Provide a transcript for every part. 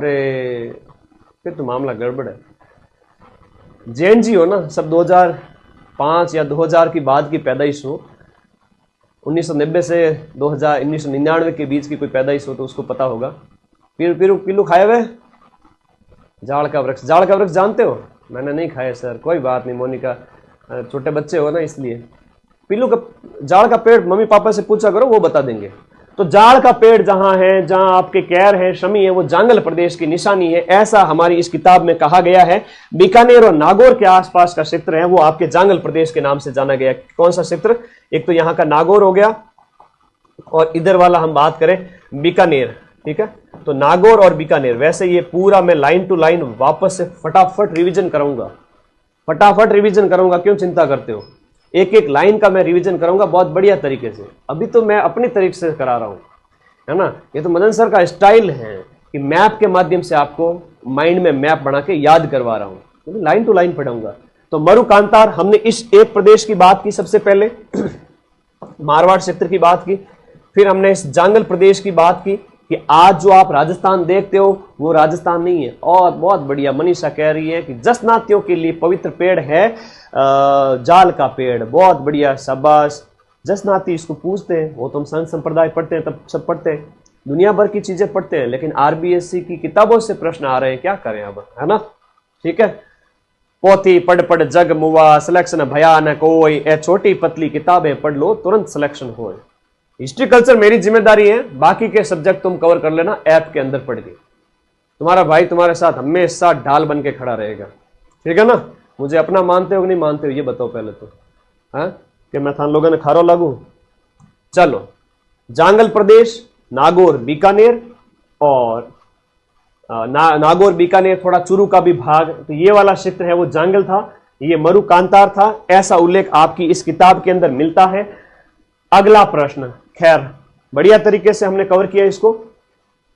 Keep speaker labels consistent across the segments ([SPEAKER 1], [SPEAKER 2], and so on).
[SPEAKER 1] अरे फिर तो मामला गड़बड़ है। जेएनजी हो ना, सब 2005 या 2000 की बाद की पैदाइश हो, 1990 से 2000 1999 के बीच की कोई पैदाइश हो तो उसको पता होगा। पिल्लू खाए हुए? जाड़ का वृक्ष जानते हो? मैंने नहीं खाया सर। कोई बात नहीं मोनिका, छोटे बच्चे हो ना इसलिए। पिल्लू का जाड़ का पेड़ मम्मी पापा से पूछा करो, वो बता देंगे। तो जाड़ का पेड़ जहां है, जहां आपके कैर है, शमी है, वो जांगल प्रदेश की निशानी है, ऐसा हमारी इस किताब में कहा गया है। बीकानेर और नागौर के आसपास का क्षेत्र है वो आपके जांगल प्रदेश के नाम से जाना गया। कौन सा क्षेत्र? एक तो यहाँ का नागौर हो गया, और इधर वाला हम बात करें बीकानेर, ठीक है। तो नागौर और बीकानेर, वैसे ये पूरा मैं लाइन टू लाइन वापस से फटाफट रिवीजन कराऊंगा, क्यों चिंता करते हो? एक एक लाइन का मैं रिवीजन करूंगा बहुत बढ़िया तरीके से। अभी तो मैं अपनी तरीके से करा रहा हूं, है ना। ये तो मदन सर का स्टाइल है कि मैप के माध्यम से आपको माइंड में मैप बना के याद करवा रहा हूं, तो लाइन टू लाइन पढ़ाऊंगा। तो मरु कांतार, हमने इस एक प्रदेश की बात की सबसे पहले मारवाड़ क्षेत्र की बात की, फिर हमने इस जांगल प्रदेश की बात की कि आज जो आप राजस्थान देखते हो वो राजस्थान नहीं है। और बहुत बढ़िया मनीषा कह रही है कि जसनातियों के लिए पवित्र पेड़ है जाल का पेड़। बहुत बढ़िया, शाबाश। जसनाती इसको पूछते हैं, वो तो हम संत संप्रदाय पढ़ते हैं, तब सब पढ़ते हैं, दुनिया भर की चीजें पढ़ते हैं, लेकिन आरबीएससी की किताबों से प्रश्न आ रहे हैं, क्या करें अब, है ना। ठीक है। पोथी पढ़ पढ़ जग मुआ, सिलेक्शन भयानक कोई, ए छोटी पतली किताबें पढ़ लो तुरंत सिलेक्शन हो। हिस्ट्री कल्चर मेरी जिम्मेदारी है, बाकी के सब्जेक्ट तुम कवर कर लेना ऐप के अंदर पढ़ के। तुम्हारा भाई तुम्हारे साथ हमेशा ढाल बन के खड़ा रहेगा, ठीक है ना। मुझे अपना मानते हो कि नहीं मानते हो ये बताओ पहले तो, है कि मैं थान लोगों ने खारो लागू। चलो, जांगल प्रदेश, नागौर, बीकानेर, और नागौर बीकानेर थोड़ा चूरू का भी भाग, तो ये वाला क्षेत्र है वो जांगल था, ये मरु कांतार था, ऐसा उल्लेख आपकी इस किताब के अंदर मिलता है। अगला प्रश्न, खैर बढ़िया तरीके से हमने कवर किया इसको।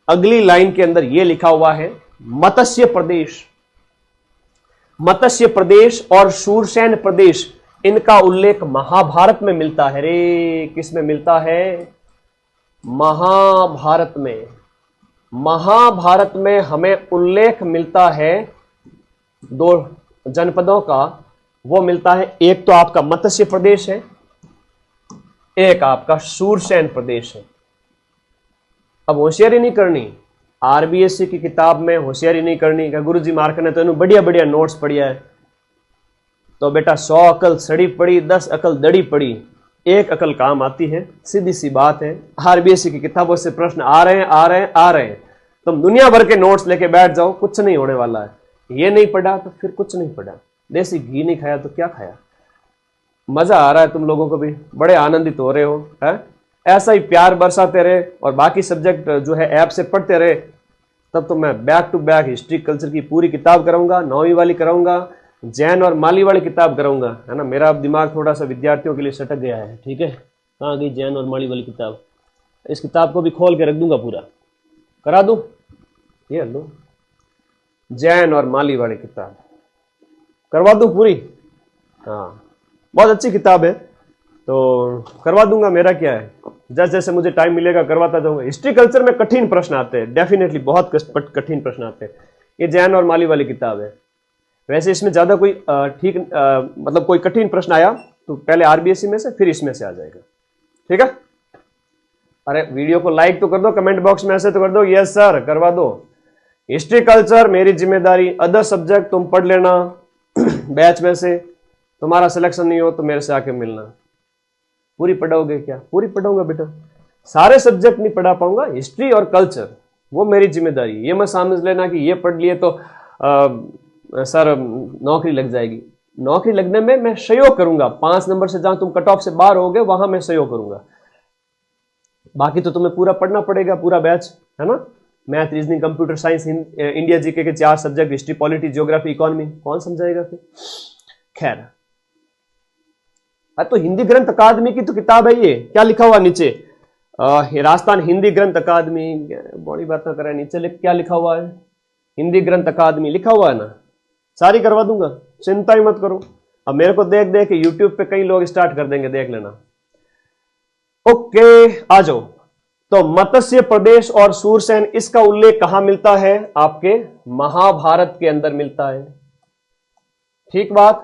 [SPEAKER 1] अगली लाइन के अंदर यह लिखा हुआ है मत्स्य प्रदेश। मत्स्य प्रदेश और शूरसेन प्रदेश, इनका उल्लेख महाभारत में मिलता है। रे किस में मिलता है? महाभारत में। महाभारत में हमें उल्लेख मिलता है दो जनपदों का, वो मिलता है, एक तो आपका मत्स्य प्रदेश है, एक आपका शूरसेन प्रदेश है। अब होशियारी नहीं करनी, आरबीएससी की किताब में होशियारी नहीं करनी कि गुरुजी मार्क ने तो इन्होंने बढ़िया बढ़िया नोट्स पढ़िया है, तो बेटा 100 अकल सड़ी पड़ी, 10 अकल दड़ी पड़ी, एक अकल काम आती है। सीधी सी बात है, आरबीएससी की किताबों से प्रश्न आ रहे हैं। तुम दुनिया भर के नोट्स लेके बैठ जाओ, कुछ नहीं होने वाला है। ये नहीं पढ़ा तो फिर कुछ नहीं पढ़ा, देसी घी नहीं खाया तो क्या खाया। मजा आ रहा है तुम लोगों को भी, बड़े आनंदित हो रहे हो, है? ऐसा ही प्यार बरसाते रहे और बाकी सब्जेक्ट जो है ऐप से पढ़ते रहे, तब तो मैं back to back history culture की पूरी किताब कराऊंगा, 9वीं वाली कराऊंगा, जैन और माली वाली किताब कराऊंगा, है ना। मेरा अब दिमाग थोड़ा सा विद्यार्थियों के लिए सटक गया है, ठीक है। कहाँ गई जैन और माली वाली किताब? इस किताब को भी खोल के रख दूंगा, पूरा करा दूं। ये लो, जैन और माली वाली किताब करवा दूं पूरी। हाँ, बहुत अच्छी किताब है, तो करवा दूंगा, मेरा क्या है। जैसे जैसे मुझे टाइम मिलेगा करवाता जाऊंगा। हिस्ट्री कल्चर में कठिन प्रश्न आते हैं, डेफिनेटली बहुत कठिन प्रश्न आते हैं। ये जैन और माली वाली किताब है। वैसे इसमें ज्यादा कोई ठीक मतलब कोई कठिन प्रश्न आया तो पहले आरबीएससी में से फिर इसमें से आ जाएगा, ठीक है। अरे वीडियो को लाइक तो कर दो, कमेंट बॉक्स में ऐसे तो कर दो यस सर करवा दो। हिस्ट्री कल्चर मेरी जिम्मेदारी, अदर सब्जेक्ट तुम पढ़ लेना बैच में से। तुम्हारा सिलेक्शन नहीं हो तो मेरे से आके मिलना। पूरी पढ़ाओगे क्या? पूरी पढ़ाऊंगा बेटा, सारे सब्जेक्ट नहीं पढ़ा पाऊंगा, हिस्ट्री और कल्चर वो मेरी जिम्मेदारी। ये मत समझ लेना कि ये पढ़ लिए तो सर नौकरी लग जाएगी। नौकरी लगने में मैं सहयोग करूंगा, 5 नंबर से जहां तुम कट ऑफ से बाहर होगे वहां मैं सहयोग करूंगा। बाकी तो तुम्हें पूरा पढ़ना पड़ेगा, पूरा बैच, है ना। Math, reasoning, computer science, India GK के 4 subject, history, polity, geography, economy, कौन समझाएगा फिर। खैर, तो हिंदी ग्रंथ अकादमी की तो किताब है ये। क्या लिखा हुआ नीचे? राजस्थान हिंदी ग्रंथ अकादमी, बड़ी बात ना करें, नीचे क्या लिखा हुआ है? हिंदी ग्रंथ अकादमी लिखा हुआ है ना। सारी करवा दूंगा, चिंता ही मत करो। अब मेरे को देख देख यूट्यूब पे कई लोग स्टार्ट कर देंगे, देख लेना। ओके, आ जाओ। तो मत्स्य प्रदेश और शूरसेन, इसका उल्लेख कहां मिलता है? आपके महाभारत के अंदर मिलता है। ठीक बात।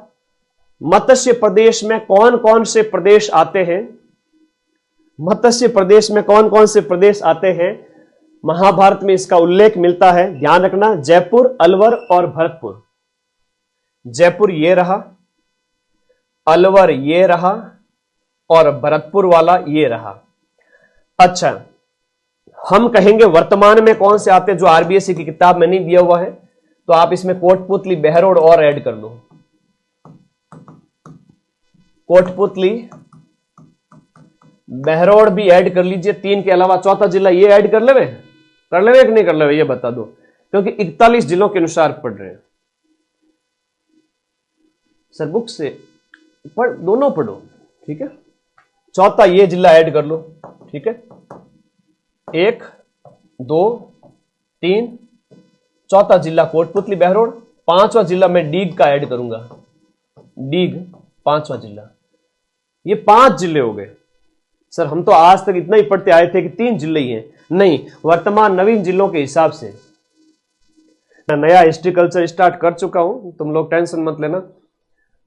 [SPEAKER 1] मत्स्य प्रदेश में कौन कौन से प्रदेश आते हैं? मत्स्य प्रदेश में कौन कौन से प्रदेश आते हैं? महाभारत में इसका उल्लेख मिलता है। ध्यान रखना, जयपुर, अलवर और भरतपुर। जयपुर ये रहा, अलवर ये रहा और भरतपुर वाला ये रहा। अच्छा, हम कहेंगे वर्तमान में कौन से आते हैं जो आरबीएससी की किताब में नहीं दिया हुआ है, तो आप इसमें कोटपुतली, बहरोड और ऐड कर लो। कोटपुतली, बहरोड भी ऐड कर लीजिए। 3 के अलावा चौथा जिला ये ऐड कर लेवे कि नहीं कर लेवे, ये बता दो, क्योंकि 41 जिलों के अनुसार पढ़ रहे हैं सर। बुक से पढ़, दोनों पढ़ो, ठीक है। चौथा ये जिला ऐड कर लो, ठीक है। 1, 2, 3, चौथा जिला कोटपुतली, बहरोड। 5वां जिला मैं डीग का ऐड करूंगा, डीग 5वां जिला। ये 5 जिले हो गए सर। हम तो आज तक इतना ही पढ़ते आए थे कि 3 जिले ही हैं। नहीं, वर्तमान नवीन जिलों के हिसाब से मैं नया हिस्ट्री कल्चर स्टार्ट कर चुका हूं, तुम लोग टेंशन मत लेना।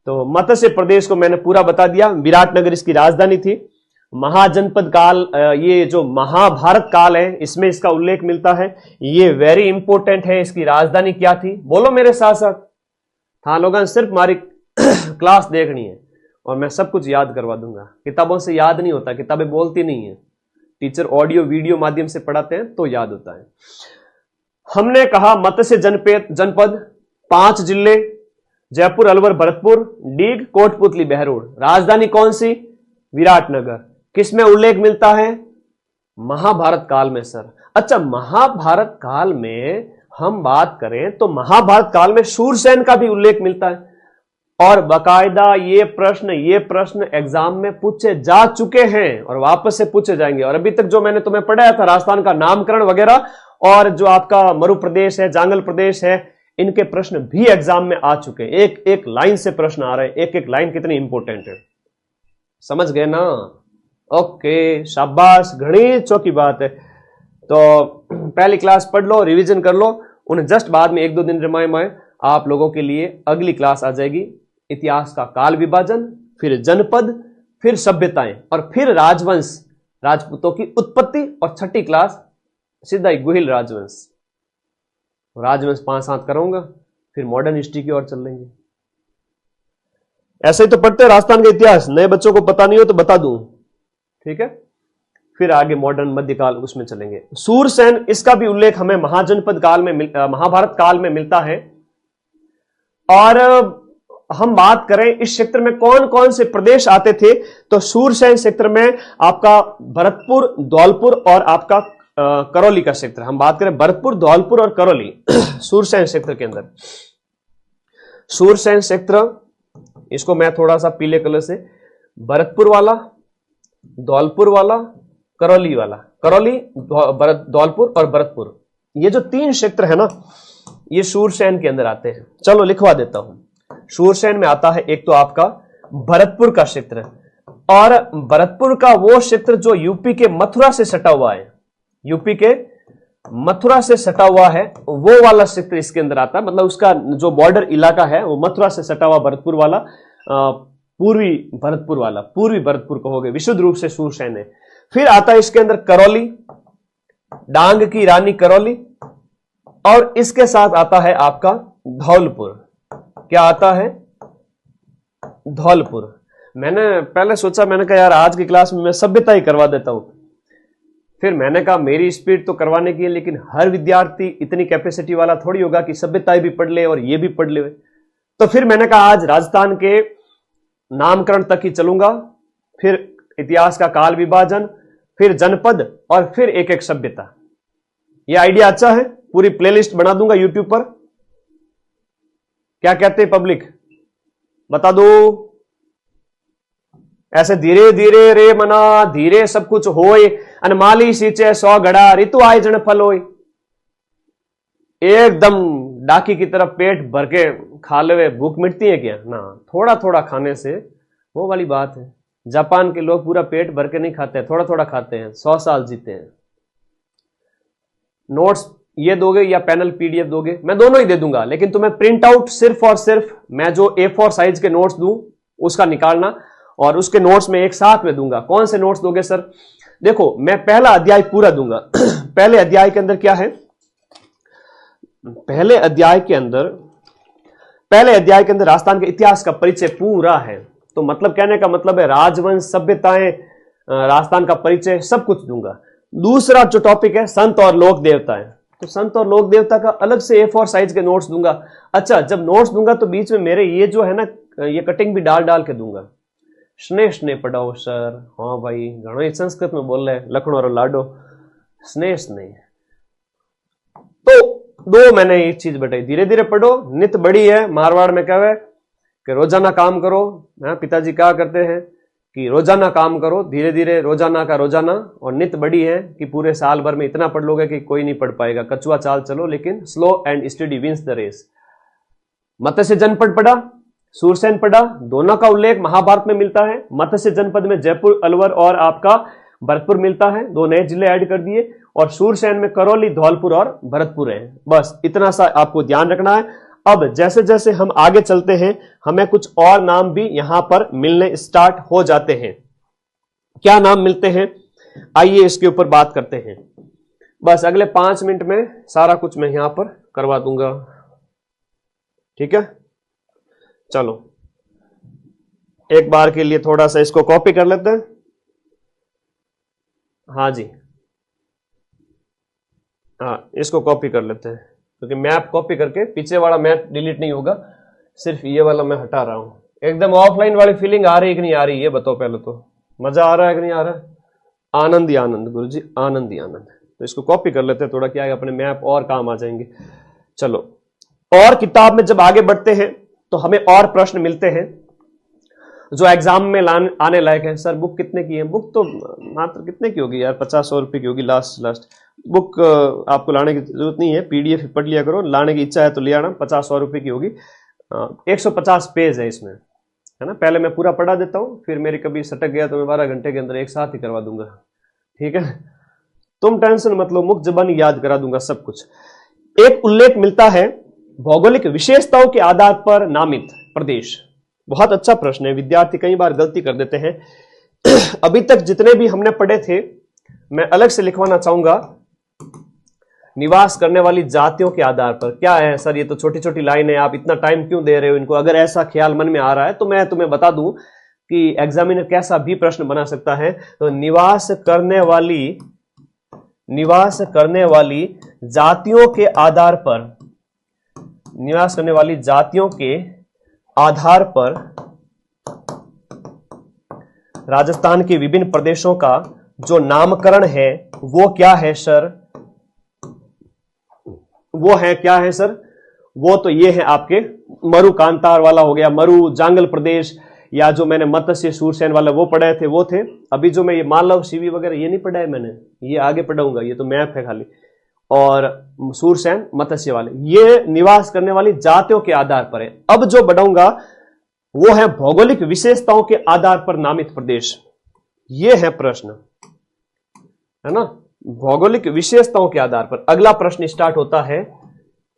[SPEAKER 1] तो मत्स्य प्रदेश को मैंने पूरा बता दिया। विराटनगर इसकी राजधानी थी। महाजनपद काल, ये जो महाभारत काल है, इसमें इसका उल्लेख मिलता है। ये वेरी इंपॉर्टेंट है। इसकी राजधानी क्या थी? बोलो मेरे साथ साथ। हाँ लोगों, सिर्फ हमारी क्लास देखनी है और मैं सब कुछ याद करवा दूंगा। किताबों से याद नहीं होता, किताबें बोलती नहीं है। टीचर ऑडियो वीडियो माध्यम से पढ़ाते हैं तो याद होता है। हमने कहा मत्स्य जनपद 5 जिले, जयपुर, अलवर, भरतपुर, डीग, कोटपुतली, बहरोड। राजधानी कौन सी? विराटनगर। किसमें उल्लेख मिलता है? महाभारत काल में सर। अच्छा, महाभारत काल में हम बात करें तो महाभारत काल में शूरसेन का भी उल्लेख मिलता है और बाकायदा ये प्रश्न एग्जाम में पूछे जा चुके हैं और वापस से पूछे जाएंगे। और अभी तक जो मैंने तुम्हें पढ़ाया था राजस्थान का नामकरण वगैरह और जो आपका मरु प्रदेश है, जांगल प्रदेश है, इनके प्रश्न भी एग्जाम में आ चुके हैं। एक एक लाइन से प्रश्न आ रहे हैं। एक एक लाइन कितनी इंपॉर्टेंट है, समझ गए ना? ओके, शाबाश, घनी चौकी बात है। तो पहली क्लास पढ़ लो, रिवीजन कर लो। उन्हें जस्ट बाद में 1-2 दिन रिमाइंड आप लोगों के लिए अगली क्लास आ जाएगी। इतिहास का काल विभाजन, फिर जनपद, फिर सभ्यताएं और फिर राजवंश, राजपूतों की उत्पत्ति और 6ठी क्लास सीधा ही गुहिल राजवंश। राजवंश 5-7 करूंगा, फिर मॉडर्न हिस्ट्री की ओर चल लेंगे। ऐसे ही तो पढ़ते हैं राजस्थान का इतिहास। नए बच्चों को पता नहीं हो तो बता दूं, ठीक है। फिर आगे मॉडर्न मध्यकाल उसमें चलेंगे। शूरसेन, इसका भी उल्लेख हमें महाजनपद काल में महाभारत काल में मिलता है। और हम बात करें इस क्षेत्र में कौन कौन से प्रदेश आते थे, तो शूरसेन क्षेत्र में आपका भरतपुर, धौलपुर और आपका करौली का क्षेत्र। हम बात करें भरतपुर, धौलपुर और करौली शूरसेन क्षेत्र के अंदर। शूरसेन क्षेत्र, इसको मैं थोड़ा सा पीले कलर से, भरतपुर वाला, धौलपुर वाला, करौली वाला, करौली, धौलपुर और भरतपुर, ये जो 3 क्षेत्र है ना, ये शूरसेन के अंदर आते हैं। चलो लिखवा देता हूं। शूरसेन में आता है एक तो आपका भरतपुर का क्षेत्र, और भरतपुर का वो क्षेत्र जो यूपी के मथुरा से सटा हुआ है, यूपी के मथुरा से सटा हुआ है, वो वाला क्षेत्र इसके अंदर आता है। मतलब उसका जो बॉर्डर इलाका है वो मथुरा से सटा हुआ भरतपुर वाला, पूर्वी भरतपुर वाला, पूर्वी भरतपुर कहोगे, विशुद्ध रूप से शूरसेन है। फिर आता है इसके अंदर करौली, डांग की रानी करौली, और इसके साथ आता है आपका धौलपुर। क्या आता है? धौलपुर। मैंने पहले सोचा, मैंने कहा यार आज की क्लास में मैं सभ्यता ही करवा देता हूं। फिर मैंने कहा मेरी स्पीड तो करवाने की है, लेकिन हर विद्यार्थी इतनी कैपेसिटी वाला थोड़ी होगा कि सभ्यता भी पढ़ ले और ये भी पढ़ ले। तो फिर मैंने कहा आज राजस्थान के नामकरण तक ही चलूंगा, फिर इतिहास का काल विभाजन, फिर जनपद और फिर एक एक सभ्यता। यह आइडिया अच्छा है। पूरी प्लेलिस्ट बना दूंगा यूट्यूब पर। क्या कहते हैं पब्लिक, बता दो। ऐसे धीरे धीरे रे मना, धीरे सब कुछ होए, अनमाली सींचे 100 घड़ा, ऋतु आए जन फल होए। एकदम डाकी की तरफ पेट भर के खा ले, भूख मिटती है क्या? ना, थोड़ा थोड़ा खाने से वो वाली बात है। जापान के लोग पूरा पेट भर के नहीं खाते हैं, थोड़ा थोड़ा खाते हैं, 100 साल जीते हैं। नोट्स ये दोगे या पैनल पीडीएफ दोगे? मैं दोनों ही दे दूंगा, लेकिन तुम्हें प्रिंट आउट सिर्फ और सिर्फ मैं जो A4 साइज के नोट्स दूं उसका निकालना, और उसके नोट्स में एक साथ में दूंगा। कौन से नोट्स दोगे सर? देखो, मैं पहला अध्याय पूरा दूंगा। पहले अध्याय के अंदर क्या है? पहले अध्याय के अंदर राजस्थान के इतिहास का परिचय पूरा है। तो मतलब कहने का मतलब है राजवंश, सभ्यताएं, राजस्थान का परिचय, सब कुछ दूंगा। दूसरा जो टॉपिक है संत और लोक देवताएं, तो संत और लोक देवता का अलग से A4 साइज के नोट्स दूंगा। अच्छा, जब नोट्स दूंगा तो बीच में मेरे ये जो है ना, ये कटिंग भी डाल डाल के दूंगा। स्नेह स्नेह पढ़ाओ सर। हाँ भाई, घणो ही संस्कृत में बोल रहे लखनऊ और लाडो, स्नेह स्नेह। तो दो मैंने एक चीज बताई, धीरे धीरे पढ़ो। नित बड़ी है, मारवाड़ में कहे कि रोजाना काम करो। पिताजी क्या करते हैं कि रोजाना काम करो, धीरे धीरे, रोजाना का रोजाना। और नित बड़ी है कि पूरे साल भर में इतना पढ़ लोगे कि कोई नहीं पढ़ पाएगा। कछुआ चाल चलो, लेकिन slow and steady wins the race. Matsya जनपद पढ़ा, सूरसेन पढ़ा, दोनों का उल्लेख महाभारत में मिलता है। मत्स्य जनपद में जयपुर, अलवर और आपका भरतपुर मिलता है, 2 नए जिले ऐड कर दिए। और सूरसेन में करौली, धौलपुर और भरतपुर है। बस इतना सा आपको ध्यान रखना है। अब जैसे जैसे हम आगे चलते हैं, हमें कुछ और नाम भी यहां पर मिलने स्टार्ट हो जाते हैं। क्या नाम मिलते हैं, आइए इसके ऊपर बात करते हैं। बस अगले 5 मिनट में सारा कुछ मैं यहां पर करवा दूंगा, ठीक है? चलो एक बार के लिए थोड़ा सा इसको कॉपी कर लेते हैं। हाँ जी, हाँ, इसको कॉपी कर लेते हैं, क्योंकि मैप कॉपी करके पीछे वाला मैप डिलीट नहीं होगा, सिर्फ ये वाला मैं हटा रहा हूं। एकदम ऑफलाइन वाली फीलिंग आ रही है कि नहीं आ रही, ये बताओ पहले तो। मजा आ रहा है कि नहीं आ रहा है? आनंद ही आनंद गुरुजी, आनंद ही आनंद। तो इसको कॉपी कर लेते हैं, थोड़ा क्या है, अपने मैप और काम आ जाएंगे। चलो, और किताब में जब आगे बढ़ते हैं तो हमें और प्रश्न मिलते हैं जो एग्जाम में आने लायक है। सर बुक कितने की है? बुक तो मात्र कितने की होगी यार, 50-100 रुपए की होगी लास्ट। बुक आपको लाने की जरूरत नहीं है, पीडीएफ पढ़ लिया करो। लाने की इच्छा है तो ले आना, 50-100 रुपए की होगी। 150 पेज है इसमें, है ना? पहले मैं पूरा पढ़ा देता हूं, फिर मेरी कभी सटक गया तो मैं 12 घंटे के अंदर एक साथ ही करवा दूंगा, ठीक है? तुम टेंशन मत लो, मुक्त जबानी याद करा दूंगा सब कुछ। एक उल्लेख मिलता है भौगोलिक विशेषताओं के आधार पर नामित प्रदेश। बहुत अच्छा प्रश्न है, विद्यार्थी कई बार गलती कर देते हैं। अभी तक जितने भी हमने पढ़े थे, मैं अलग से लिखवाना चाहूंगा, निवास करने वाली जातियों के आधार पर। क्या है सर, ये तो छोटी छोटी लाइन है, आप इतना टाइम क्यों दे रहे हो इनको? अगर ऐसा ख्याल मन में आ रहा है तो मैं तुम्हें बता दूं कि एग्जामिनर कैसा भी प्रश्न बना सकता है। तो निवास करने वाली जातियों के आधार पर, निवास करने वाली जातियों के आधार पर राजस्थान के विभिन्न प्रदेशों का जो नामकरण है वो क्या है सर? वो है क्या है सर? वो तो ये है आपके मरु कांतार वाला हो गया, मरु जांगल प्रदेश, या जो मैंने मत्स्य सूरसेन वाला वो पढ़े थे वो थे। अभी जो मैं ये मालव शिवी वगैरह ये नहीं पढ़ा है मैंने, ये आगे पढ़ाऊंगा, ये तो मैप है खाली। और सूरसेन मत्स्य वाले ये निवास करने वाली जातियों के आधार पर है। अब जो बढ़ाऊंगा वो है भौगोलिक विशेषताओं के आधार पर नामित प्रदेश। ये है प्रश्न, है ना? भौगोलिक विशेषताओं के आधार पर। अगला प्रश्न स्टार्ट होता है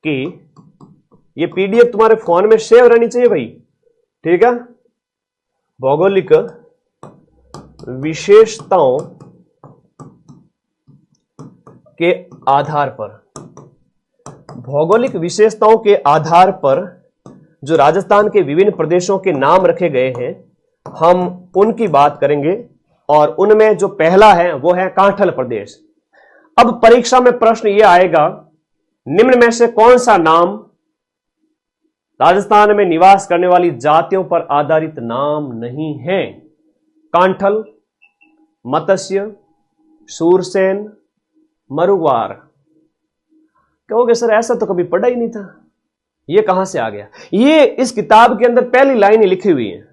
[SPEAKER 1] कि ये पीडीएफ तुम्हारे फोन में सेव रहनी चाहिए भाई, ठीक है? भौगोलिक विशेषताओं के आधार पर, भौगोलिक विशेषताओं के आधार पर जो राजस्थान के विभिन्न प्रदेशों के नाम रखे गए हैं, हम उनकी बात करेंगे। और उनमें जो पहला है वो है कांठल प्रदेश। अब परीक्षा में प्रश्न यह आएगा, निम्न में से कौन सा नाम राजस्थान में निवास करने वाली जातियों पर आधारित नाम नहीं है? कांठल, मत्स्य, सूरसेन, मरुवार। कहोगे सर ऐसा तो कभी पढ़ा ही नहीं था, ये कहां से आ गया? ये इस किताब के अंदर पहली लाइन ही लिखी हुई है।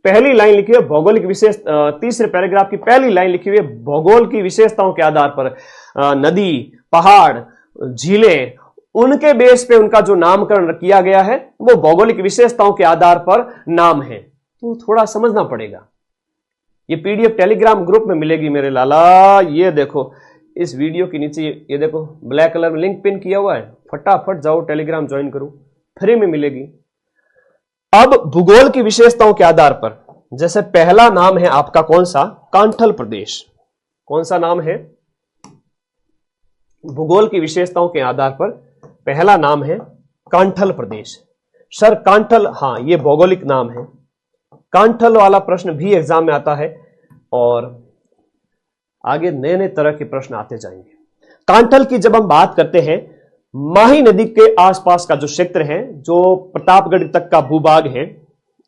[SPEAKER 1] पहली लाइन लिखी है भौगोलिक विशेष, तीसरे पैराग्राफ की पहली लाइन लिखी हुई है, भूगोल की विशेषताओं के आधार पर नदी, पहाड़, झीलें, उनके बेस पे उनका जो नामकरण किया गया है वो भौगोलिक विशेषताओं के आधार पर नाम है। तो थोड़ा समझना पड़ेगा। ये पीडीएफ टेलीग्राम ग्रुप में मिलेगी मेरे लाला, ये देखो, इस वीडियो के नीचे ये देखो ब्लैक कलर में लिंक पिन किया हुआ है, फटाफट जाओ टेलीग्राम ज्वाइन करो, फ्री में मिलेगी। अब भूगोल की विशेषताओं के आधार पर, जैसे पहला नाम है आपका कौन सा, कांठल प्रदेश। कौन सा नाम है? भूगोल की विशेषताओं के आधार पर पहला नाम है कांठल प्रदेश। सर कांठल, हाँ ये भौगोलिक नाम है। कांठल वाला प्रश्न भी एग्जाम में आता है और आगे नए नए तरह के प्रश्न आते जाएंगे। कांठल की जब हम बात करते हैं, माही नदी के आसपास का जो क्षेत्र है, जो प्रतापगढ़ तक का भूभाग है,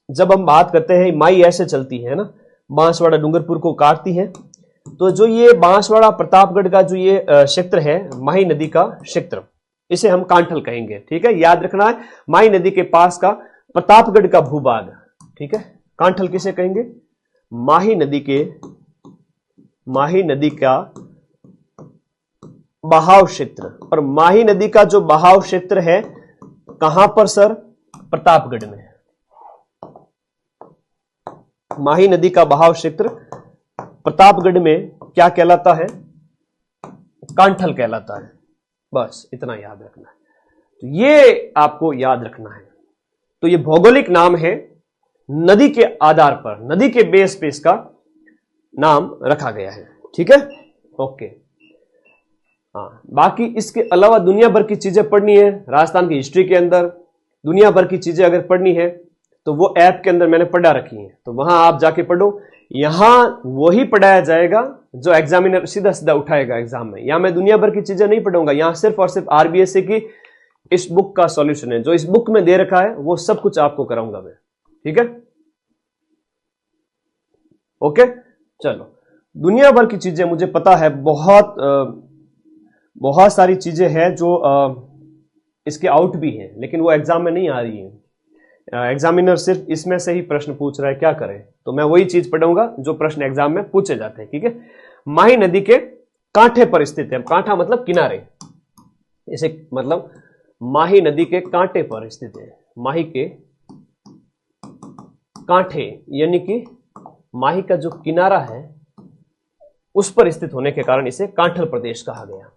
[SPEAKER 1] जब हम बात करते हैं, माही ऐसे चलती है ना, बांसवाड़ा डूंगरपुर को काटती है, तो जो ये बांसवाड़ा प्रतापगढ़ का जो ये क्षेत्र है, माही नदी का क्षेत्र, इसे हम कांठल कहेंगे। ठीक है, याद रखना है, माही नदी के पास का प्रतापगढ़ का भूभाग। ठीक है, कांठल किसे कहेंगे? माही नदी का बहाव क्षेत्र। और माही नदी का जो बहाव क्षेत्र है कहां पर सर? प्रतापगढ़ में। माही नदी का बहाव क्षेत्र प्रतापगढ़ में क्या कहलाता है? कांठल कहलाता है। बस इतना याद रखना है, तो ये आपको याद रखना है। तो ये भौगोलिक नाम है, नदी के आधार पर, नदी के बेस पे इसका नाम रखा गया है। ठीक है, ओके। हाँ, बाकी इसके अलावा दुनिया भर की चीजें पढ़नी है, राजस्थान की हिस्ट्री के अंदर दुनिया भर की चीजें अगर पढ़नी है तो वो ऐप के अंदर मैंने पढ़ा रखी है, तो वहां आप जाके पढ़ो। यहां वही पढ़ाया जाएगा जो एग्जामिनर सीधा सीधा उठाएगा एग्जाम में। यहां मैं दुनिया भर की चीजें नहीं पढ़ूंगा, यहां सिर्फ और सिर्फ आरबीएससी की इस बुक का सॉल्यूशन है, जो इस बुक में दे रखा है वो सब कुछ आपको कराऊंगा मैं। ठीक है, ओके। चलो, दुनिया भर की चीजें मुझे पता है, बहुत सारी चीजें हैं जो इसके आउट भी हैं, लेकिन वो एग्जाम में नहीं आ रही है। एग्जामिनर सिर्फ इसमें से ही प्रश्न पूछ रहा है, क्या करें? तो मैं वही चीज पढ़ूंगा जो प्रश्न एग्जाम में पूछे जाते हैं। ठीक है, माही नदी के कांठे पर स्थित है। कांठा मतलब किनारे, इसे मतलब माही नदी के कांटे पर स्थित है। माही के कांठे यानी कि माही का जो किनारा है उस पर स्थित होने के कारण इसे कांठल प्रदेश कहा गया।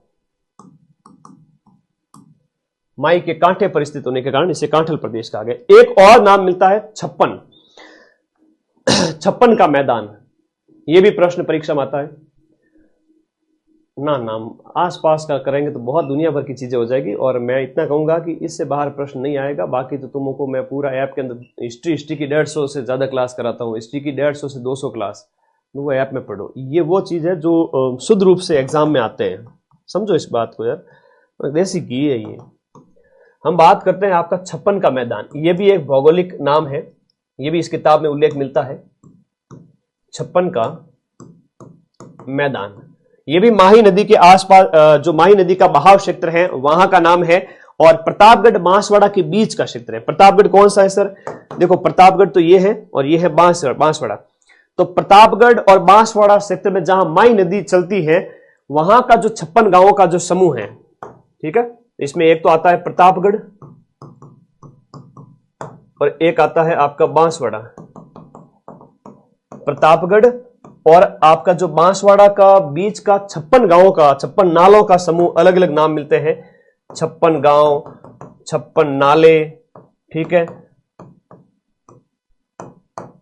[SPEAKER 1] माही के कांठे पर स्थित होने के कारण इसे कांठल प्रदेश कहा गया। एक और नाम मिलता है छप्पन। छप्पन का मैदान, यह भी प्रश्न परीक्षा में आता है ना। नाम आसपास का करेंगे तो बहुत दुनिया भर की चीजें हो जाएगी, और मैं इतना कहूंगा कि इससे बाहर प्रश्न नहीं आएगा। बाकी तो तुमको मैं पूरा ऐप के अंदर हिस्ट्री की 150 से ज्यादा क्लास कराता हूं, हिस्ट्री की 150 से 200 क्लास, वो ऐप में पढ़ो। ये वो चीज है जो शुद्ध रूप से एग्जाम में आते हैं, समझो इस बात को यार, देसी घी है ये। हम बात करते हैं आपका छप्पन का मैदान। ये भी एक भौगोलिक नाम है, ये भी इस किताब में उल्लेख मिलता है, छप्पन का मैदान। ये भी माही नदी के आसपास, जो माही नदी का बहाव क्षेत्र है वहां का नाम है, और प्रतापगढ़ बांसवाड़ा के बीच का क्षेत्र है। प्रतापगढ़ कौन सा है सर? देखो प्रतापगढ़ तो ये है और ये है बांसवाड़ा। तो प्रतापगढ़ और बांसवाड़ा क्षेत्र में जहां माही नदी चलती है वहां का जो 56 गांवों का जो समूह है, ठीक है, इसमें एक तो आता है प्रतापगढ़ और एक आता है आपका बांसवाड़ा। प्रतापगढ़ और आपका जो बांसवाड़ा का बीच का 56 गांवों का, 56 नालों का समूह, अलग अलग नाम मिलते हैं, 56 गांव, 56 नाले, ठीक है,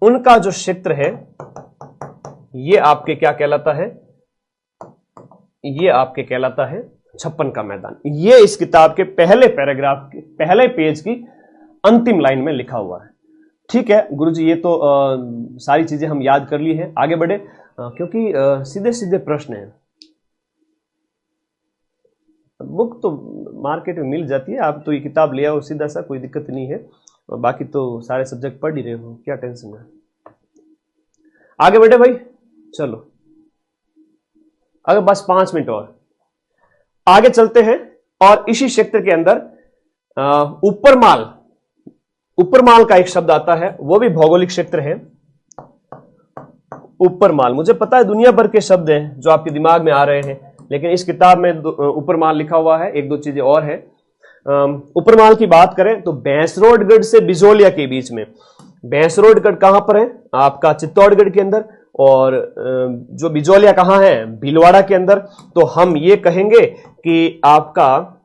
[SPEAKER 1] उनका जो क्षेत्र है ये आपके क्या कहलाता है? ये आपके कहलाता है 56 का मैदान। ये इस किताब के पहले पैराग्राफ के पहले पेज की अंतिम लाइन में लिखा हुआ है। ठीक है गुरुजी, ये तो सारी चीजें हम याद कर ली हैं। आगे बढ़े, क्योंकि सीधे सीधे प्रश्न हैं। बुक तो मार्केट में मिल जाती है, आप तो ये किताब ले आओ सीधा सा, कोई दिक्कत नहीं है। और बाकी तो सारे सब्जेक्ट पढ़ ही रहे हो, क्या टेंशन है। आगे बढ़े भाई, चलो अगर बस 5 मिनट और आगे चलते हैं। और इसी क्षेत्र के अंदर ऊपरमाल का एक शब्द आता है, वो भी भौगोलिक क्षेत्र है। ऊपरमाल, मुझे पता है दुनिया भर के शब्द हैं जो आपके दिमाग में आ रहे हैं, लेकिन इस किताब में ऊपरमाल लिखा हुआ है। एक दो चीजें और है। ऊपरमाल की बात करें तो भैंसरोडगढ़ से बिजोलिया के बीच में, भैंसरोडगढ़ कहां पर है? आपका चित्तौड़गढ़ के अंदर, और जो बिजौलिया कहाँ है, भीलवाड़ा के अंदर। तो हम ये कहेंगे कि आपका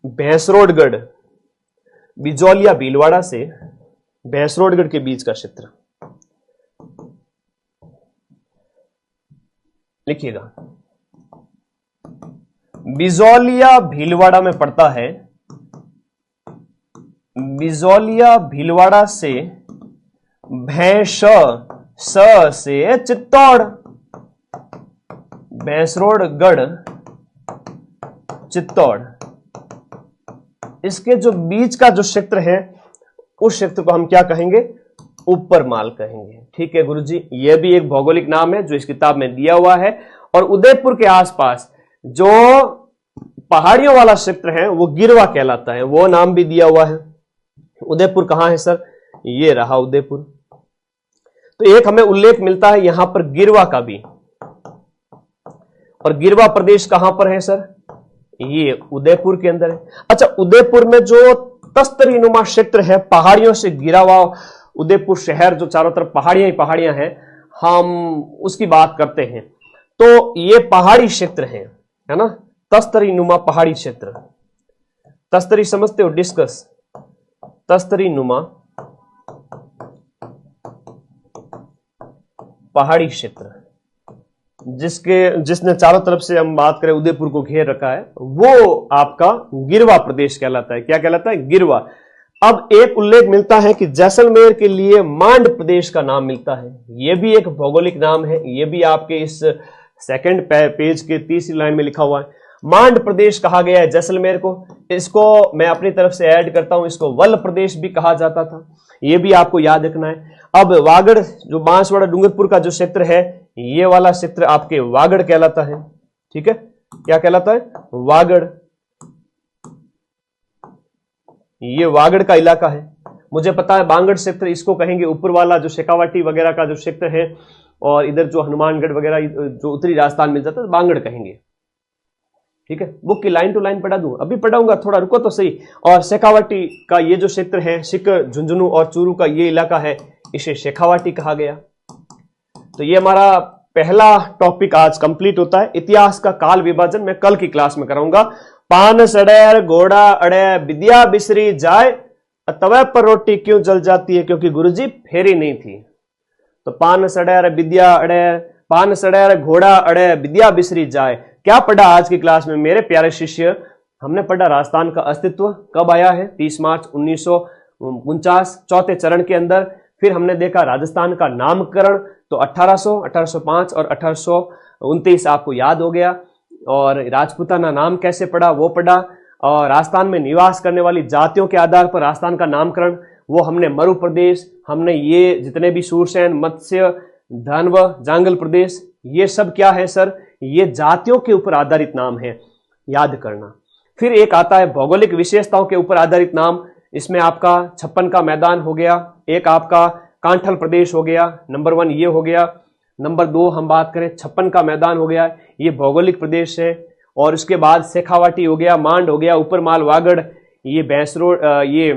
[SPEAKER 1] भैंसरोडगढ़, बिजौलिया भीलवाड़ा से भैंसरोडगढ़ के बीच का क्षेत्र लिखिएगा। बिजौलिया भीलवाड़ा में पड़ता है, बिजौलिया भीलवाड़ा से भैंस से चित्तौड़, भैंसरोडगढ़ चित्तौड़, इसके जो बीच का जो क्षेत्र है उस क्षेत्र को हम क्या कहेंगे, ऊपरमाल कहेंगे। ठीक है गुरुजी, यह भी एक भौगोलिक नाम है जो इस किताब में दिया हुआ है। और उदयपुर के आसपास जो पहाड़ियों वाला क्षेत्र है वो गिरवा कहलाता है, वो नाम भी दिया हुआ है। उदयपुर कहां है सर, ये रहा उदयपुर। तो एक हमें उल्लेख मिलता है यहां पर गिरवा का भी, और गिरवा प्रदेश कहां पर है सर, ये उदयपुर के अंदर है। अच्छा, उदयपुर में जो तस्तरी नुमा क्षेत्र है, पहाड़ियों से घिरा हुआ उदयपुर शहर, जो चारों तरफ पहाड़ियां ही पहाड़ियां हैं, हम उसकी बात करते हैं। तो ये पहाड़ी क्षेत्र है ना, तस्तरी नुमा पहाड़ी क्षेत्र। तस्तरी समझते हो, डिस्कस, तस्तरी नुमा पहाड़ी क्षेत्र, जिसने चारों तरफ से हम बात करें उदयपुर को घेर रखा है, वो आपका गिरवा प्रदेश कहलाता है। क्या कहलाता है, गिरवा। अब एक उल्लेख मिलता है कि जैसलमेर के लिए मांड प्रदेश का नाम मिलता है, यह भी एक भौगोलिक नाम है, यह भी आपके इस सेकंड पेज के तीसरी लाइन में लिखा हुआ है। मांड प्रदेश कहा गया है जैसलमेर को। इसको मैं अपनी तरफ से ऐड करता हूं, इसको वल प्रदेश भी कहा जाता था, यह भी आपको याद रखना है। अब वागड़, जो बांसवाड़ा डूंगरपुर का जो क्षेत्र है, ये वाला क्षेत्र आपके वागड़ कहलाता है। ठीक है, क्या कहलाता है, वागड़। ये वागड़ का इलाका है। मुझे पता है बांगड़ क्षेत्र इसको कहेंगे, ऊपर वाला जो शेखावाटी वगैरह का जो क्षेत्र है, और इधर जो हनुमानगढ़ वगैरह जो उत्तरी राजस्थान मिल जाता है, बांगड़ कहेंगे। ठीक है, बुक की लाइन टू लाइन पढ़ा दूं, अभी पढ़ाऊंगा, थोड़ा रुको तो सही। और शेखावाटी का ये जो क्षेत्र है, सीकर, झुंझुनू और चूरू का ये इलाका है, इसे शेखावाटी कहा गया। तो ये हमारा पहला टॉपिक आज कंप्लीट होता है। इतिहास का काल विभाजन मैं कल की क्लास में कराऊंगा। पान सड़ैर घोड़ा अड़े विद्या बिसरी जाए, तवे पर रोटी क्यों जल जाती है, क्योंकि गुरुजी फेरी नहीं थी। तो पान सड़ैर विद्या अड़े, पान सड़ैर घोड़ा अड़े विद्या बिसरी जाए। क्या पढ़ा आज की क्लास में मेरे प्यारे शिष्य, हमने पढ़ा राजस्थान का अस्तित्व कब आया है, 30 मार्च 1949 चौथे चरण के अंदर। फिर हमने देखा राजस्थान का नामकरण, तो 1800, 1805 और 1829 आपको याद हो गया। और राजपूताना नाम कैसे पड़ा वो पढ़ा, और राजस्थान में निवास करने वाली जातियों के आधार पर राजस्थान का नामकरण, वो हमने मरु प्रदेश, हमने ये जितने भी सूरसेन, मत्स्य, धनव, जांगल प्रदेश, ये सब क्या है सर, ये जातियों के ऊपर आधारित नाम है, याद करना। फिर एक आता है भौगोलिक विशेषताओं के ऊपर आधारित नाम, इसमें आपका 56 का मैदान हो गया, एक आपका कांठल प्रदेश हो गया, नंबर 1 ये हो गया। नंबर 2 हम बात करें 56 का मैदान हो गया, ये भौगोलिक प्रदेश है। और उसके बाद शेखावाटी हो गया, मांड हो गया, ऊपरमाल, वागड़, ये भैंसरोड, ये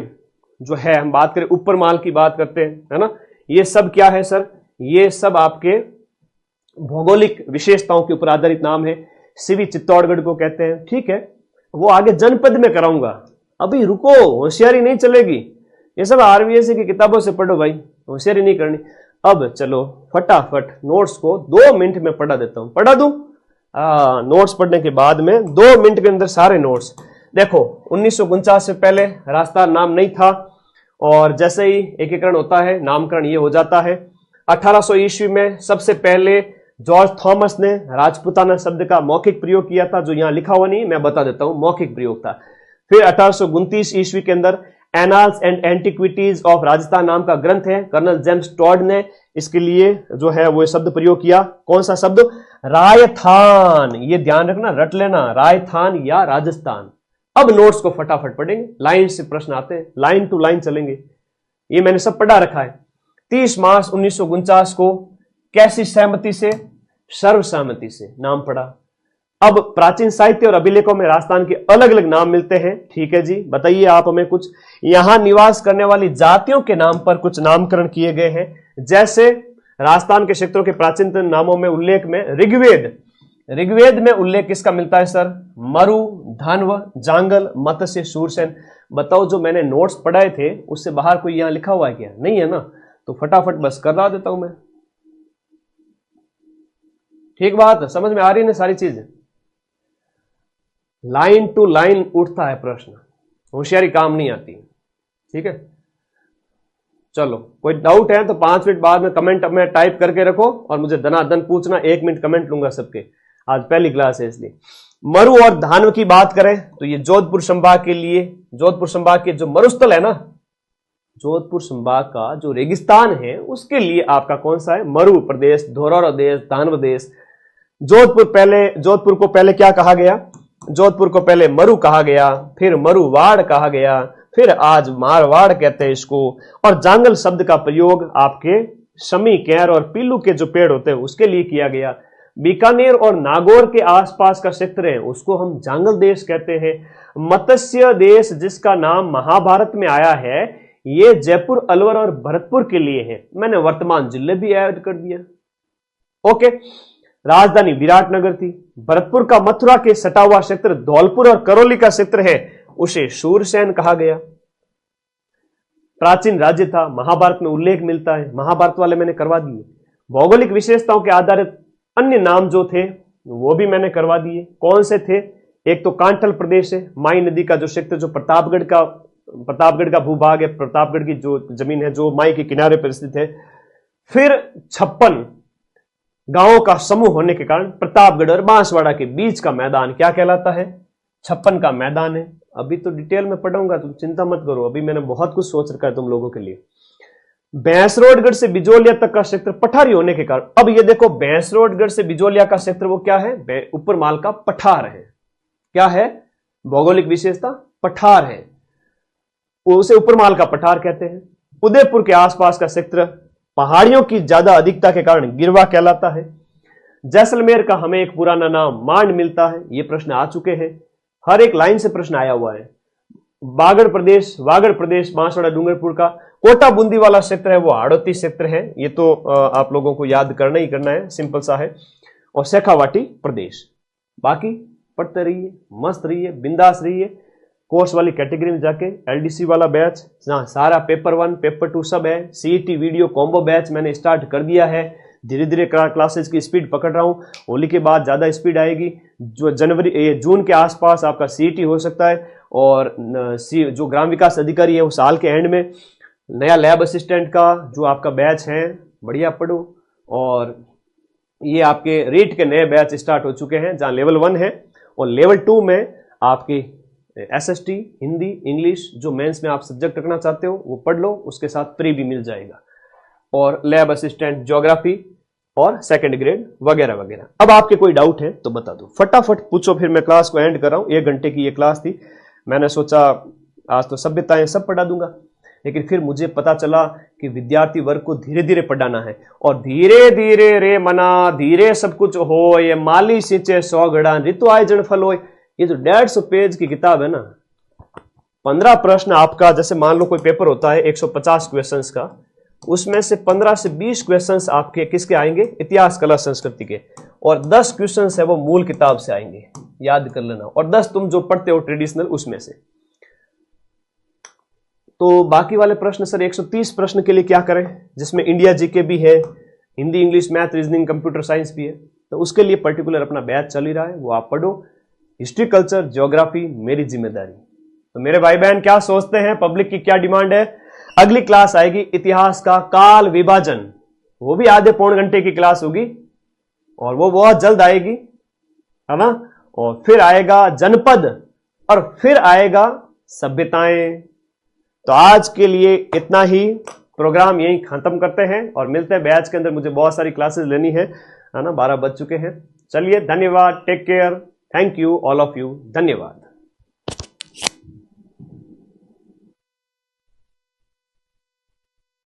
[SPEAKER 1] जो है हम बात करें ऊपरमाल की बात करते हैं, है ना। ये सब क्या है सर, ये सब आपके भौगोलिक विशेषताओं के ऊपर आधारित नाम है। सिवी चित्तौड़गढ़ को कहते हैं। ठीक है, वो आगे जनपद में कराऊंगा, अभी रुको, होशियारी नहीं चलेगी, ये सब आरवीएस की किताबों से पढ़ो भाई, होशियारी नहीं करनी। अब चलो फटाफट नोट्स को 2 मिनट में पढ़ा देता हूं, पढ़ा दूं। नोट्स पढ़ने के बाद में 2 मिनट के अंदर सारे नोट्स। देखो 1949 से पहले राजस्थान नाम नहीं था, और जैसे ही एकीकरण होता है नामकरण ये हो जाता है। 1800 ईस्वी में सबसे पहले जॉर्ज थॉमस ने राजपूताना शब्द का मौखिक प्रयोग किया था, जो यहां लिखा हुआ नहीं, मैं बता देता हूं, मौखिक प्रयोग था। फिर 1829 ईस्वी के अंदर annals and antiquities of Rajasthan नाम का ग्रंथ है, कर्नल जेम्स टॉड ने इसके लिए जो है वो शब्द प्रयोग किया। कौन सा शब्द, रायथान, ये ध्यान रखना, रट लेना, रायथान या राजस्थान। अब नोट्स को फटाफट पढ़ेंगे, लाइन से प्रश्न आते हैं, लाइन टू लाइन चलेंगे, ये मैंने सब पढ़ा रखा है। 30 मार्च 1949 को कैसी सहमति से, सर्वसहमति से नाम पड़ा। अब प्राचीन साहित्य और अभिलेखों में राजस्थान के अलग अलग नाम मिलते हैं। ठीक है जी, बताइए आप हमें कुछ। यहां निवास करने वाली जातियों के नाम पर कुछ नामकरण किए गए हैं। जैसे राजस्थान के क्षेत्रों के प्राचीनतम नामों में उल्लेख में ऋग्वेद में उल्लेख किसका मिलता है सर? मरु, धन्व, जांगल, मत्स्य, शूरसेन। बताओ, जो मैंने नोट्स पढ़ाए थे उससे बाहर कोई यहां लिखा हुआ है क्या? नहीं है ना, तो फटाफट बस करवा देता हूं मैं। ठीक बात, समझ में आ रही है ना सारी चीज? लाइन टू लाइन उठता है प्रश्न, होशियारी काम नहीं आती। ठीक है, चलो कोई डाउट है तो 5 मिनट बाद में कमेंट में टाइप करके रखो और मुझे धनाधन पूछना। 1 मिनट कमेंट लूंगा सबके, आज पहली क्लास है इसलिए। मरु और धानव की बात करें तो ये जोधपुर संभाग के लिए, जोधपुर संभाग के जो मरुस्थल है ना, जोधपुर संभाग का जो रेगिस्तान है उसके लिए आपका कौन सा है? मरु प्रदेश, धौरहरा देश, धानव देश। जोधपुर को पहले क्या कहा गया? जोधपुर को पहले मरु कहा गया, फिर मरुवाड़ कहा गया, फिर आज मारवाड़ कहते हैं इसको। और जांगल शब्द का प्रयोग आपके शमी, कैर और पीलू के जो पेड़ होते हैं उसके लिए किया गया। बीकानेर और नागौर के आसपास का क्षेत्र है उसको हम जांगल देश कहते हैं। मत्स्य देश जिसका नाम महाभारत में आया है, ये जयपुर, अलवर और भरतपुर के लिए है। मैंने वर्तमान जिले भी ऐड कर दिया। ओके, राजधानी विराटनगर थी। भरतपुर का मथुरा के सटा हुआ क्षेत्र धौलपुर और करौली का क्षेत्र है, उसे शूरसेन कहा गया। प्राचीन राज्य था, महाभारत में उल्लेख मिलता है, महाभारत वाले मैंने करवा दिए। भौगोलिक विशेषताओं के आधारित अन्य नाम जो थे वो भी मैंने करवा दिए। कौन से थे? एक तो कांठल प्रदेश है, माई नदी का जो क्षेत्र, जो प्रतापगढ़ का भूभाग है, प्रतापगढ़ की जो जमीन है जो माई के किनारे पर स्थित है। फिर 56 गांवों का समूह होने के कारण प्रतापगढ़ और बांसवाड़ा के बीच का मैदान क्या कहलाता है? 56 का मैदान है। अभी तो डिटेल में पढ़ाऊंगा, तुम चिंता मत करो, अभी मैंने बहुत कुछ सोच रखा है तुम लोगों के लिए। भैंसरोडगढ़ से बिजोलिया तक का क्षेत्र पठारी होने के कारण, अब ये देखो भैंसरोडगढ़ से बिजोलिया का क्षेत्र वो क्या है? उपरमाल का पठार है। क्या है भौगोलिक विशेषता? पठार है, उसे उपरमाल का पठार कहते हैं। उदयपुर के आसपास का क्षेत्र पहाड़ियों की ज्यादा अधिकता के कारण गिरवा कहलाता है। जैसलमेर का हमें एक पुराना नाम मांड मिलता है, ये प्रश्न आ चुके हैं, हर एक लाइन से प्रश्न आया हुआ है। वागड़ प्रदेश बांसवाड़ा डूंगरपुर का। कोटा बूंदी वाला क्षेत्र है वो हाड़ौती क्षेत्र है, ये तो आप लोगों को याद करना ही करना है, सिंपल सा है। और शेखावाटी प्रदेश। बाकी पढ़ते रहिए, मस्त रहिए, बिंदास रहिए। कोर्स वाली कैटेगरी में जाके एलडीसी वाला बैच जहां सारा पेपर 1 पेपर 2 सब है। सीईटी वीडियो कॉम्बो बैच मैंने स्टार्ट कर दिया है, धीरे धीरे क्लासेस की स्पीड पकड़ रहा हूं। होली के बाद ज्यादा स्पीड आएगी, जो जून के आसपास आपका सीईटी हो सकता है। और जो ग्राम विकास अधिकारी है वो साल के एंड में, नया लैब असिस्टेंट का जो आपका बैच है बढ़िया पढ़ो। और ये आपके रीट के नए बैच स्टार्ट हो चुके हैं जहां लेवल 1 है, और लेवल 2 में आपकी एसएसटी, हिंदी, इंग्लिश जो मेंस में आप सब्जेक्ट रखना चाहते हो वो पढ़ लो, उसके साथ प्री भी मिल जाएगा। और लैब असिस्टेंट, ज्योग्राफी और सेकंड ग्रेड वगैरह वगैरह। अब आपके कोई डाउट है तो बता दो, फटाफट पूछो, फिर मैं क्लास को एंड कर रहा हूं। 1 घंटे की ये क्लास थी, मैंने सोचा आज तो सभ्यताएं सब पढ़ा दूंगा, लेकिन फिर मुझे पता चला कि विद्यार्थी वर्ग को धीरे धीरे पढ़ाना है। और धीरे धीरे रे मना धीरे सब कुछ हो, ये माली सिंचे 100 घड़ा ऋतु आय जन फल हो। ये जो 150 पेज की किताब है ना, 15 प्रश्न आपका, जैसे मान लो कोई पेपर होता है 150 क्वेश्चंस का, उसमें से 15 से 20 क्वेश्चंस आपके किसके आएंगे? इतिहास, कला, संस्कृति के। और 10 क्वेश्चंस है वो मूल किताब से आएंगे, याद कर लेना। और 10 तुम जो पढ़ते हो ट्रेडिशनल उसमें से। तो बाकी वाले प्रश्न सर 130 प्रश्न के लिए क्या करें, जिसमें इंडिया जीके भी है, Hindi, English, math, reasoning, computer science भी है। तो उसके लिए पर्टिकुलर अपना बैच चल ही रहा है, वो आप पढ़ो। हिस्ट्री, कल्चर, ज्योग्राफी मेरी जिम्मेदारी। तो मेरे भाई बहन क्या सोचते हैं, पब्लिक की क्या डिमांड है? अगली क्लास आएगी इतिहास का काल विभाजन, वो भी आधे पौन घंटे की क्लास होगी और वो बहुत जल्द आएगी, है ना। और फिर आएगा जनपद और फिर आएगा सभ्यताएं। तो आज के लिए इतना ही, प्रोग्राम यही खत्म करते हैं और मिलते हैं बैच के अंदर। मुझे बहुत सारी क्लासेस लेनी है ना, 12 बज चुके हैं। चलिए, धन्यवाद, take care, thank you all of you, धन्यवाद।